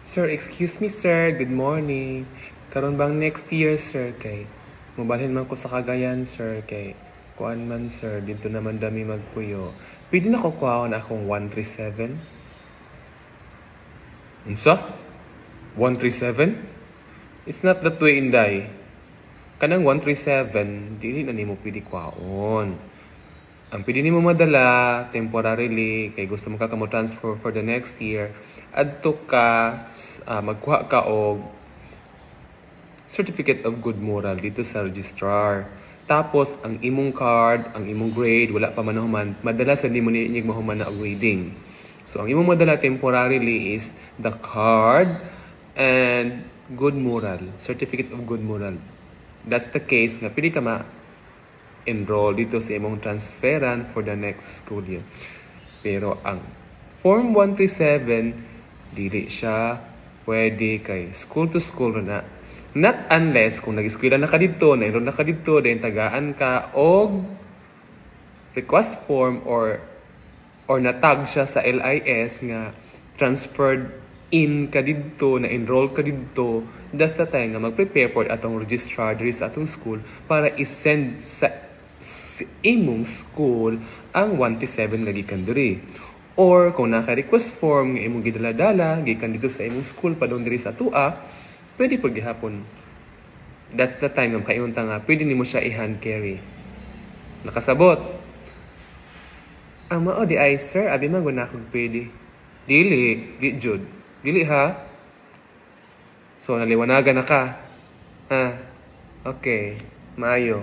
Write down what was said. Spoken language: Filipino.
Sir, excuse me sir, good morning. Karon bang next year sir kay mobalhin man ko sa Cagayan sir kay kuan man sir dito naman dami magpuyo. Pwede na ko kuhaon akong 137? Unsa? 137? It's not that way, Inday. Kanang 137, dili na nimo pwede kuhaon. Ang pwede nimo madala temporarily kay gusto mo ka mo transfer for the next year, adto ka magkuha ka og certificate of good moral dito sa registrar. Tapos ang imong card, ang imong grade wala pa manahuman, madala sa nimo ni mahuman na grading. So ang imong madala temporarily is the card and good moral, certificate of good moral. That's the case nga pwede ka enroll dito sa imong transferan for the next school year. Pero ang Form 137, dili siya pwede kay school to school na. Not unless kung nag-eskwela na ka dito, na-enroll na ka dito, then tagaan ka og request form or natag siya sa LIS nga transferred in ka dito, na-enroll ka dito, that's the time nga mag-prepare for atong registrar diri sa atong school para i-send sa imong school ang 137 nga gikan diri. Or kung naka-request form nga imong gidala-dala gikan dito sa imong school padung diri sa tua, pwede pud gihapon. That's the time nga kayunta nga pwede nimo siya i-hand carry. Nakasabot. Ang mao di ay sir, abi man guna kog pwede. Dili, di jud. Dili ha. So naliwanagan na ka. Ha. Okay, maayo.